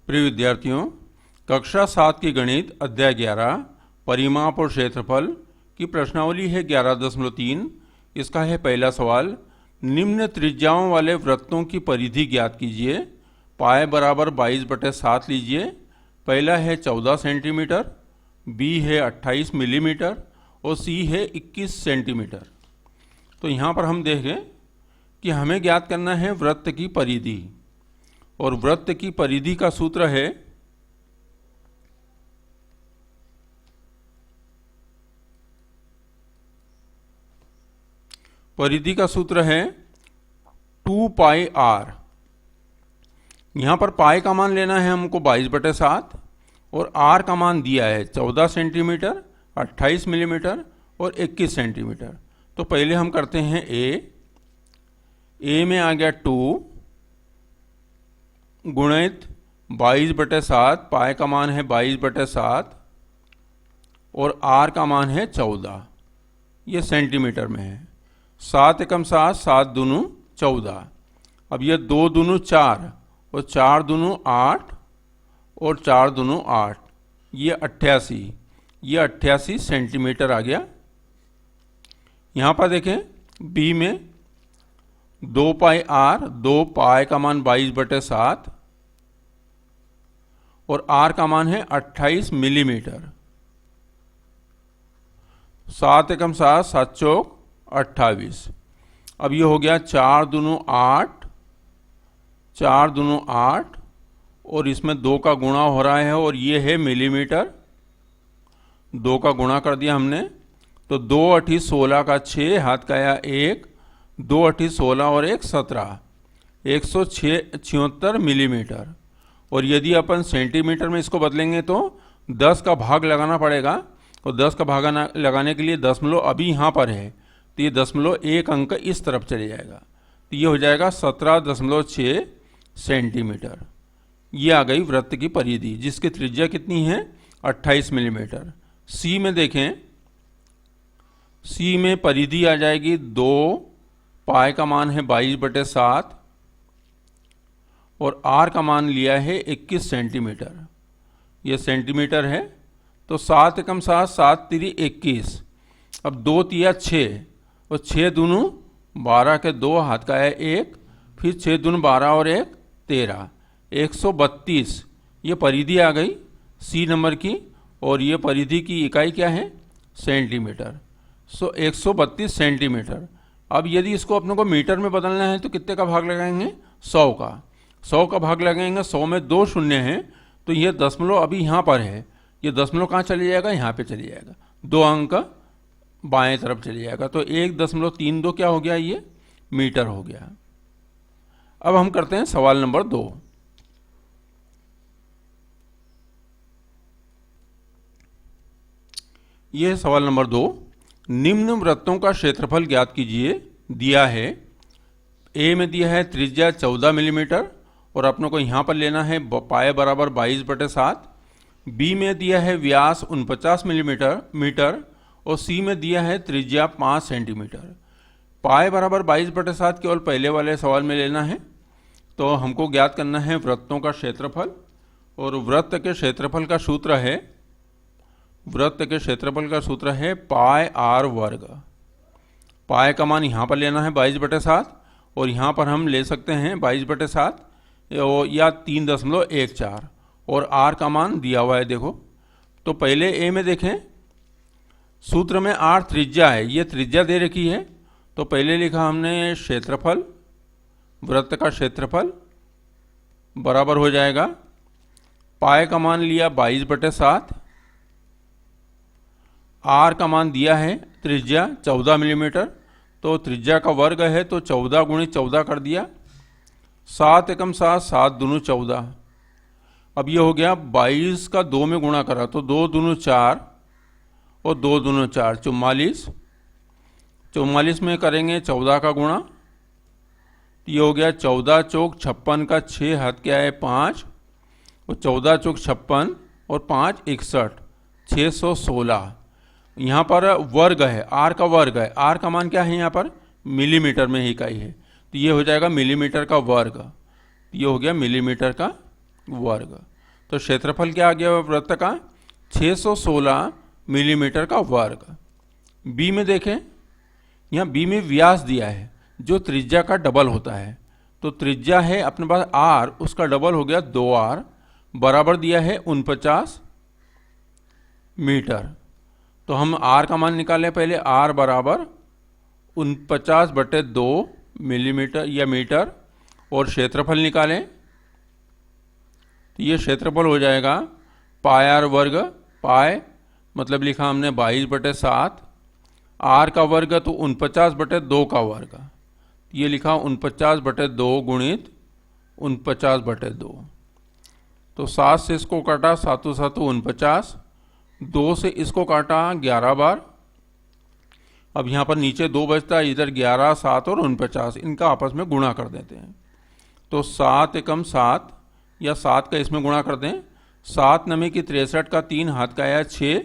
प्रिय विद्यार्थियों, कक्षा 7 की गणित अध्याय 11 परिमाप और क्षेत्रफल की प्रश्नावली है 11.3। इसका है पहला सवाल। निम्न त्रिज्याओं वाले वृत्तों की परिधि ज्ञात कीजिए। पाए बराबर 22/7 लीजिए। पहला है 14 सेंटीमीटर, बी है 28 मिलीमीटर और सी है 21 सेंटीमीटर। तो यहाँ पर हम देखें कि हमें ज्ञात करना है वृत्त की परिधि, और वृत्त की परिधि का सूत्र है है 2 पाई आर। यहाँ पर पाई का मान लेना है हमको 22/7 और आर का मान दिया है 14 सेंटीमीटर, 28 मिलीमीटर और 21 सेंटीमीटर। तो पहले हम करते हैं ए में आ गया 2 गुणित 22/7, पाई का मान है 22/7 और आर का मान है 14, ये सेंटीमीटर में है। 7 एकम 7, 7 दूनी 14। अब ये 2 दूनी 4 और 4 दूनी 8 और 4 दूनी 8, ये 88, ये 88 सेंटीमीटर आ गया। यहाँ पर देखें बी में 2 पाई आर, 2 पाई का मान 22/7 और आर का मान है 28 मिलीमीटर। 7 एकम 7, 7 चौक 28। अब ये हो गया 4 दूनी 8, 4 दूनी 8 और इसमें 2 का गुणा हो रहा है और ये है मिलीमीटर। 2 का गुणा कर दिया हमने, तो 2 8 16 का 6, हाथ का आया 1, 2 8 16 और 1 17, 176 मिलीमीटर। और यदि अपन सेंटीमीटर में इसको बदलेंगे तो 10 का भाग लगाना पड़ेगा, और 10 का भाग लगाने के लिए दशमलव अभी यहाँ पर है, तो ये 0.1 अंक इस तरफ चले जाएगा, तो ये हो जाएगा 17.6 सेंटीमीटर। ये आ गई वृत्त की परिधि, जिसकी त्रिज्या कितनी है 28 मिलीमीटर। सी में देखें, सी में परिधि आ जाएगी 2, पाई का मान है 22/7 और आर का मान लिया है 21 सेंटीमीटर, ये सेंटीमीटर है। तो 7 एकम 7, 7 तिरी 21। अब 2 तिया 6 और 6 दूनी 12 के 2, हाथ का है 1, फिर 6 दूनी 12 और 1 13, 132 ये परिधि आ गई सी नंबर की, और ये परिधि की इकाई क्या है सेंटीमीटर। 132 सेंटीमीटर। अब यदि इसको अपने को मीटर में बदलना है तो कितने का भाग लगाएंगे 100 का। 100 का भाग लगाएंगे, 100 में 2 शून्य हैं, तो ये दशमलव अभी यहाँ पर है, ये दशमलव कहाँ चले जाएगा, यहाँ पे चले जाएगा, 2 अंक बाएं तरफ चले जाएगा, तो 1.32 क्या हो गया, ये मीटर हो गया। अब हम करते हैं सवाल नंबर 2। यह है सवाल नंबर 2। निम्न वृत्तों का क्षेत्रफल ज्ञात कीजिए। दिया है ए में दिया है त्रिज्या 14 मिलीमीटर और अपनों को यहाँ पर लेना है पाए बराबर 22/7। बी में दिया है व्यास 49 मिलीमीटर और सी में दिया है त्रिज्या 5 सेंटीमीटर। पाए बराबर 22/7 केवल पहले वाले सवाल में लेना है, तो हमको ज्ञात करना है वृत्तों का क्षेत्रफल, और वृत्त के क्षेत्रफल का सूत्र है पाई आर वर्ग। पाए का मान यहाँ पर लेना है 22/7 और यहाँ पर हम ले सकते हैं 22/7 या 3.14, और आर का मान दिया हुआ है देखो। तो पहले ए में देखें, सूत्र में आर त्रिज्या है, ये त्रिज्या दे रखी है, तो पहले लिखा हमने क्षेत्रफल, वृत्त का क्षेत्रफल बराबर हो जाएगा, पाए का मान लिया 22/7, आर का मान दिया है त्रिज्या 14 मिलीमीटर, तो त्रिज्या का वर्ग है तो 14 गुणित 14 कर दिया। 7 एकम 7, 7 दूनी 14। अब ये हो गया 22 का 2 में गुणा करा, तो 2 दूनी 4 और 2 दूनी 4, 44। 44 में करेंगे 14 का गुणा, तो ये हो गया 14 चौक 56 का 6, हाथ क्या है 5 और 14 चौक 56 और 5 61, 616। यहाँ पर वर्ग है, आर का वर्ग है, आर का मान क्या है यहाँ पर मिलीमीटर में ही इकाई है, तो ये हो जाएगा मिलीमीटर का वर्ग, ये हो गया मिलीमीटर का वर्ग। तो क्षेत्रफल क्या आ गया वृत्त का 616 मिलीमीटर का वर्ग। बी में देखें, यहाँ बी में व्यास दिया है जो त्रिज्या का डबल होता है। तो त्रिज्या है अपने पास आर, उसका डबल हो गया 2r, बराबर दिया है 49 मीटर। तो हम r का मान निकालें पहले। r बराबर 49/2 मिलीमीटर या मीटर, और क्षेत्रफल निकालें तो ये क्षेत्रफल हो जाएगा पाई आर वर्ग। पाई मतलब लिखा हमने 22/7, आर का वर्ग तो 49/2 का वर्ग, ये लिखा 49/2 गुणित 49/2। तो 7 से इसको काटा, 7 7 49, 2 से इसको काटा 11 बार। अब यहाँ पर नीचे 2 बचता है, इधर 11, 7 और 49, इनका आपस में गुणा कर देते हैं। तो 7 एकम 7 या 7 का इसमें गुणा कर दें। 7 नमे की 63 का 3 हाथ का आया 6,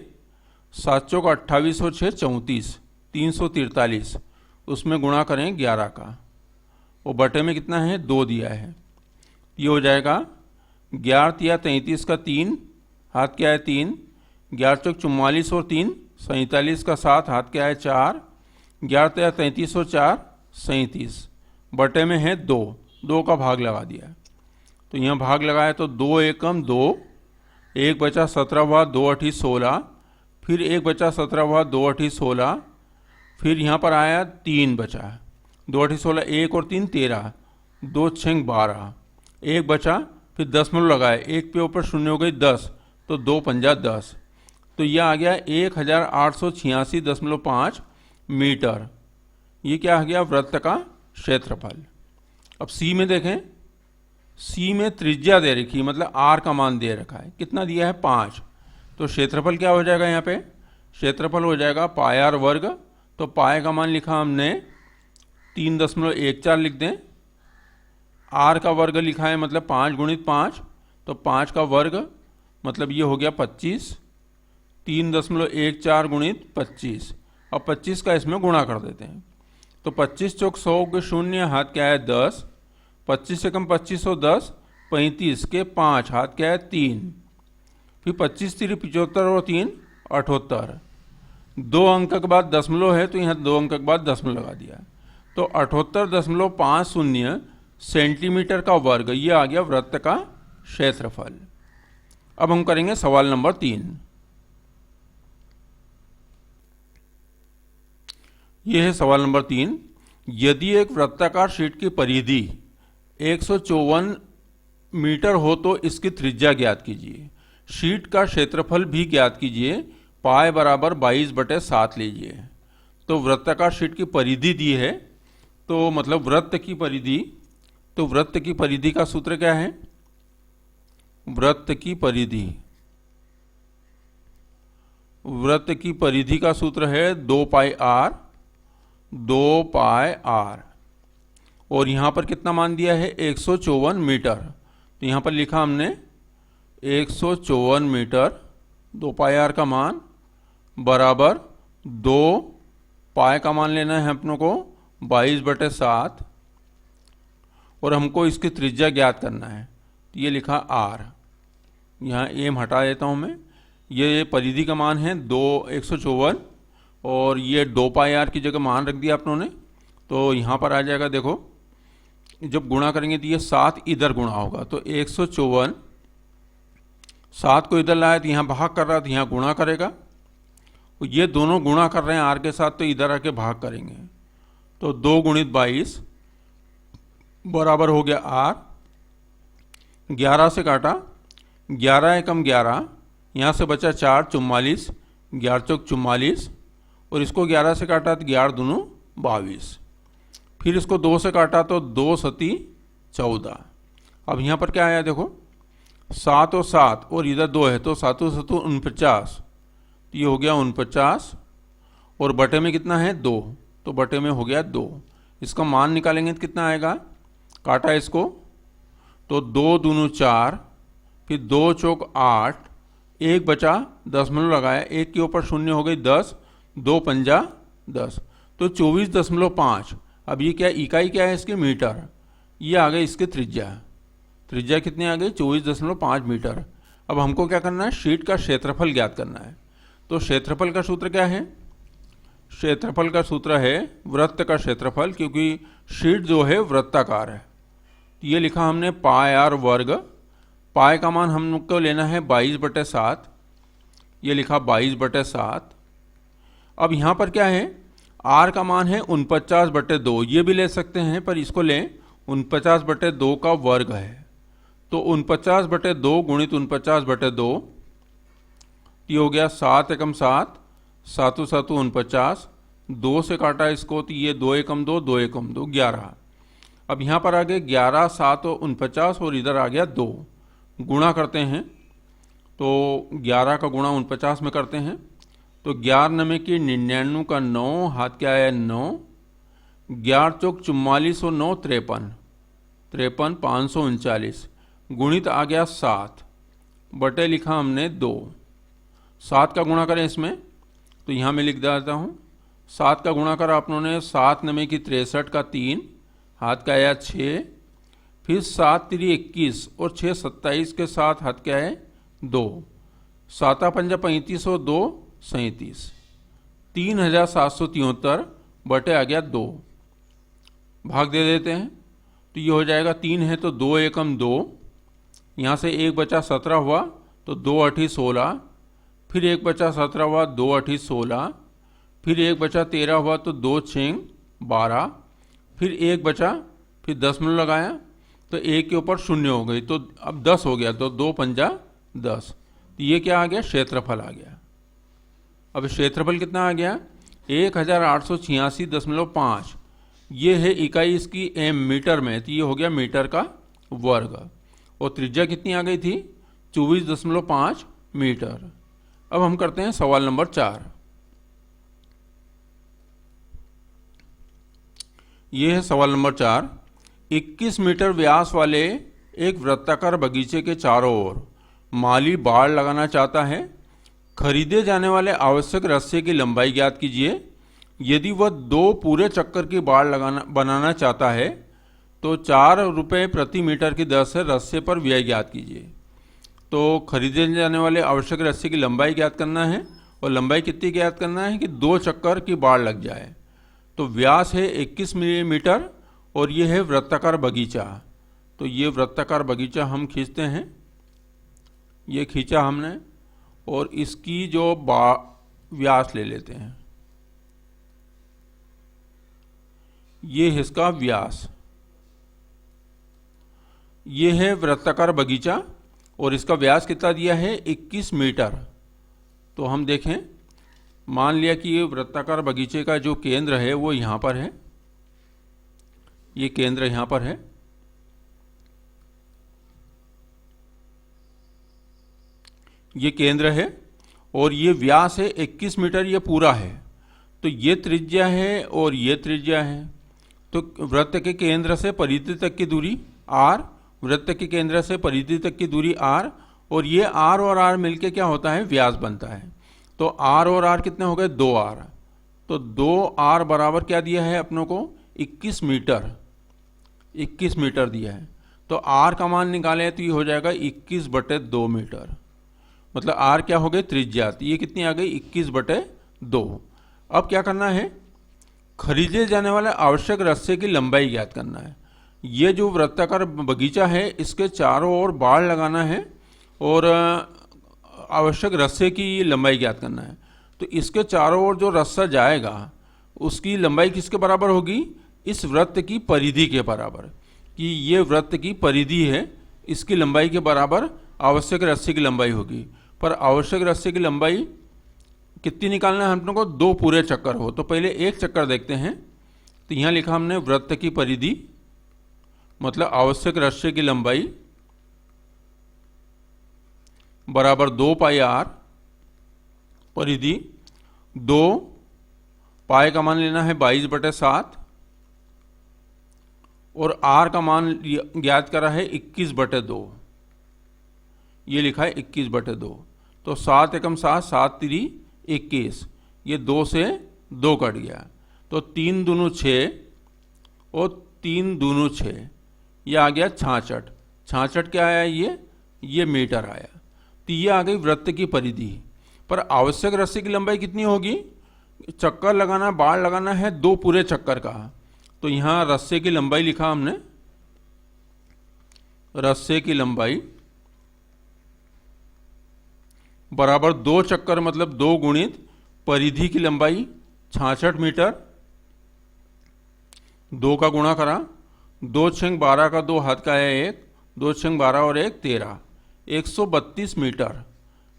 7 चौक 28 और 6 34, 343, उसमें गुणा करें 11 का, वो बटे में कितना है 2 दिया है। ये हो जाएगा 11 तिया 33 का 3 हाथ क्या है 3, 11 चौक 44 और 3 47 का 7 हाथ क्या है 4, 11 तिया 33 और 4 37, बटे में है 2, 2 का भाग लगा दिया। तो यहाँ भाग लगाया तो 2 एकम 2, 1 बचा 17 हुआ, 2 8 16, फिर 1 बचा 17 हुआ, 2 8 16, फिर यहाँ पर आया 3 बचा, 2 8 16, 1 और 3 13, 2 6 12, 1 बचा, फिर दशमलव लगाए, 1 पे ऊपर शून्य हो गई 10, तो 2 पंजा 10, तो यह आ गया 1886.5 मीटर। ये क्या आ गया वृत्त का क्षेत्रफल। अब सी में देखें, सी में त्रिज्या दे रखी, मतलब आर का मान दे रखा है, कितना दिया है 5। तो क्षेत्रफल क्या हो जाएगा, यहाँ पे क्षेत्रफल हो जाएगा पाई आर वर्ग। तो पाई का मान लिखा हमने 3.14 लिख दें, आर का वर्ग लिखा है मतलब 5 गुणित 5, तो 5 का वर्ग मतलब ये हो गया 25, 3.14 गुणित 25, और 25 का इसमें गुणा कर देते हैं। तो 25 चौक 100 के शून्य हाथ क्या है 10, 25 से कम 25 और 10, 35 के 5 हाथ क्या है 3, फिर 25 3 75 और 3 78, 2 अंक के बाद दशमलव है तो यहाँ 2 अंक के बाद दशमलव लगा दिया, तो 78.50 सेंटीमीटर का वर्ग। ये आ गया वृत्त का क्षेत्रफल। अब हम करेंगे सवाल नंबर 3। यह है सवाल नंबर 3। यदि एक वृत्ताकार शीट की परिधि 154 मीटर हो तो इसकी त्रिज्या ज्ञात कीजिए। शीट का क्षेत्रफल भी ज्ञात कीजिए। पाई बराबर 22/7 लीजिए। तो वृत्ताकार शीट की परिधि दी है, तो मतलब वृत्त की परिधि, तो वृत्त की परिधि का सूत्र क्या है, वृत्त की परिधि, वृत्त की परिधि का सूत्र है 2 पाई आर, 2 पाई आर, और यहाँ पर कितना मान दिया है 154 मीटर। तो यहाँ पर लिखा हमने 154 मीटर, 2 पाई आर का मान बराबर 2 पाई का मान लेना है अपनों को 22/7, और हमको इसकी त्रिज्या ज्ञात करना है। तो ये लिखा आर, यहाँ एम हटा देता हूँ मैं। ये परिधि का मान है 154, और ये 2 पाई आर की जगह मान रख दिया अपनों ने। तो यहाँ पर आ जाएगा, देखो जब गुणा करेंगे तो ये 7 इधर गुणा होगा, तो 154, 7 को इधर लाया तो यहाँ भाग कर रहा है तो यहाँ गुणा करेगा। ये दोनों गुणा कर रहे हैं आर के साथ, तो इधर आके भाग करेंगे, तो 2 गुणित 22 बराबर हो गया आर। 11 से काटा, 11 एकम 11, यहाँ से बचा 4 44, 11 चौक 44, और इसको 11 से काटा तो 11 दूनों 22, फिर इसको 2 से काटा तो 2 सती 14। अब यहाँ पर क्या आया देखो, 7 और 7 और इधर 2 है, तो 7 7 49, तो ये हो गया 49, और बटे में कितना है 2, तो बटे में हो गया 2। इसका मान निकालेंगे तो कितना आएगा, काटा इसको तो 2 दूनों 4, फिर 2 चौक 8, 1 बचा, दशमलव लगाया, 1 के ऊपर शून्य हो गई 10, 2 पंजा 10, तो 24.5। अब ये क्या इकाई क्या है इसकी, मीटर। ये आ गई इसकी त्रिज्या। त्रिज्या कितनी आ गई 24.5 मीटर। अब हमको क्या करना है, शीट का क्षेत्रफल ज्ञात करना है। तो क्षेत्रफल का सूत्र क्या है, क्षेत्रफल का सूत्र है वृत्त का क्षेत्रफल, क्योंकि शीट जो है वृत्ताकार है। तो ये लिखा हमने पाई आर वर्ग, पाई का मान हमको लेना है 22/7, ये लिखा 22/7। अब यहाँ पर क्या है, आर का मान है 49/2, ये भी ले सकते हैं पर इसको लें 49/2 का वर्ग है। तो 49/2 गुणित 49/2, ये हो गया 7 एकम 7, 7 7 49, 2 से काटा इसको तो ये 2 एकम 2, 2 एकम 2, 11। अब यहाँ पर आ गए 11 7 49 और इधर आ गया 2, गुणा करते हैं तो 11 का गुणा 49 में करते हैं तो 11 नमे की 99 का 9, हाथ क्या है 9, 11 चौक 44 और 9 53, 53 539, गुणित आ गया 7 बटे लिखा हमने 2। 7 का गुणा करें इसमें तो यहाँ मैं लिख देता हूँ, 7 का गुणा करा आपने 7 नमे की 63 का 3, हाथ का आया 6, फिर 7 3 21 और 6 27 के साथ हाथ क्या है 2, 7 5 35 और 2 37, 3773 बटे आ गया 2। भाग दे देते हैं तो ये हो जाएगा 3 है तो 2 एकम 2, यहाँ से 1 बचा 17 हुआ तो 2 8 16, फिर 1 बचा 17 हुआ 2 8 16, फिर 1 बचा 13 हुआ तो 2 6 12, फिर 1 बचा, फिर दशमलव लगाया तो 1 के ऊपर 0 हो गई तो अब 10 हो गया तो 2 पंजा 10। तो ये क्या आ गया, क्षेत्रफल आ गया। अब क्षेत्रफल कितना आ गया 1886.5, ये है इकाई इसकी एम मीटर में, तो ये हो गया मीटर का वर्ग। और त्रिज्या कितनी आ गई थी 24.5 मीटर। अब हम करते हैं सवाल नंबर 4। ये है सवाल नंबर 4। 21 मीटर व्यास वाले एक वृत्ताकार बगीचे के चारों ओर माली बाड़ लगाना चाहता है। खरीदे जाने वाले आवश्यक रस्से की लंबाई ज्ञात कीजिए। यदि वह 2 पूरे चक्कर की बाड़ बनाना चाहता है तो 4 रुपये प्रति मीटर की दर से रस्से पर व्यय ज्ञात कीजिए। तो खरीदे जाने वाले आवश्यक रस्से की लंबाई ज्ञात करना है और लंबाई कितनी ज्ञात करना है कि 2 चक्कर की बाड़ लग जाए। तो व्यास है 21 मिलीमीटर और ये है वृत्ताकार बगीचा। तो ये वृत्ताकार बगीचा हम खींचते हैं, ये खींचा हमने और इसकी जो व्यास ले लेते हैं, ये है इसका व्यास। ये है वृत्ताकार बगीचा और इसका व्यास कितना दिया है 21 मीटर। तो हम देखें, मान लिया कि ये वृत्ताकार बगीचे का जो केंद्र है वो यहाँ पर है, ये केंद्र यहाँ पर है, ये केंद्र है और ये व्यास है 21 मीटर, ये पूरा है। तो ये त्रिज्या है और ये त्रिज्या है। तो वृत्त के केंद्र से परिधि तक की दूरी r, वृत्त के केंद्र से परिधि तक की दूरी r, और ये r और r मिलके क्या होता है व्यास बनता है। तो r और r कितने हो गए 2r। तो 2r बराबर क्या दिया है अपनों को 21 मीटर, 21 मीटर दिया है। तो r का मान निकाले तो ये हो जाएगा 21/2 मीटर। मतलब r क्या हो गई त्रिज्या, तो ये कितनी आ गई 21/2। अब क्या करना है, खरीदे जाने वाले आवश्यक रस्से की लंबाई ज्ञात करना है। ये जो वृत्ताकार बगीचा है इसके चारों ओर बाड़ लगाना है और आवश्यक रस्से की लंबाई ज्ञात करना है। तो इसके चारों ओर जो रस्सा जाएगा उसकी लंबाई किसके बराबर होगी, इस वृत्त की परिधि के बराबर। कि ये वृत्त की परिधि है, इसकी लंबाई के बराबर आवश्यक रस्से की लंबाई होगी। पर आवश्यक रस्से की लंबाई कितनी निकालना है हम लोग को, 2 पूरे चक्कर हो। तो पहले एक चक्कर देखते हैं। तो यहाँ लिखा हमने वृत्त की परिधि मतलब आवश्यक रस्से की लंबाई बराबर 2 पाई r, परिधि 2 पाई का मान लेना है 22/7 और r का मान ज्ञात करा है 21/2, ये लिखा है 21/2। तो 7 एकम 7, 7 3 21, ये 2 से 2 कट गया तो 3 दूनी 6 और 3 दूनी 6, ये आ गया 66। 66 क्या आया, ये मीटर आया। तो ये आ गई वृत्त की परिधि। पर आवश्यक रस्से की लंबाई कितनी होगी? चक्कर लगाना, बाड़ लगाना है 2 पूरे चक्कर का। तो यहाँ रस्से की लंबाई लिखा हमने, रस्से की लंबाई बराबर 2 चक्कर मतलब 2 गुणित परिधि की लंबाई 66 मीटर, 2 का गुणा करा, 2 छंग 12 का 2 हाथ का है 1, 2 छंग 12 और 1 13, 132 मीटर।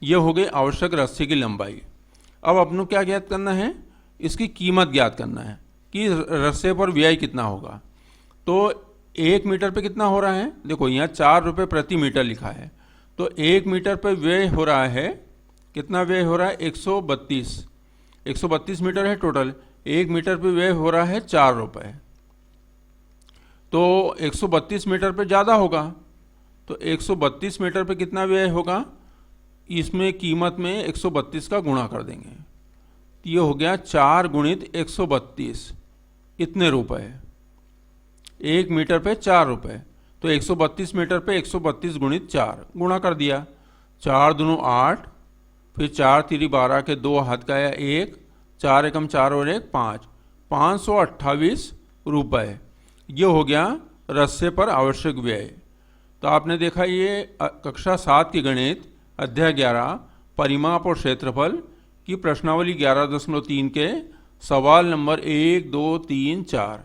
यह हो गई आवश्यक रस्से की लंबाई। अब अपनों क्या ज्ञात करना है? इसकी कीमत ज्ञात करना है कि रस्से पर व्यय कितना होगा। तो 1 मीटर पे कितना हो रहा है? देखो यहाँ 4 रुपये प्रति मीटर लिखा है, तो 1 मीटर पे व्यय हो रहा है, कितना व्यय हो रहा है? 132 मीटर है टोटल। 1 मीटर पे व्यय हो रहा है 4 रुपये, तो 132 मीटर पे ज़्यादा होगा। तो 132 मीटर पे कितना व्यय होगा? इसमें कीमत में 132 का गुणा कर देंगे, तो ये हो गया 4 गुणित 132, इतने रुपए। 1 मीटर पे 4 रुपये, तो 132 मीटर पे 132 गुणित 4 गुणा कर दिया। 4 दूनी 8, फिर 4 तिरी 12 के 2 हाथ का है 1, 4 एकम 4 और 1 5, 528 रुपये। ये हो गया रस्से पर आवश्यक व्यय। तो आपने देखा ये कक्षा 7 की गणित अध्याय 11 परिमाप और क्षेत्रफल की प्रश्नावली 11.3 के सवाल नंबर 1, 2, 3, 4।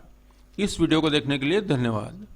इस वीडियो को देखने के लिए धन्यवाद।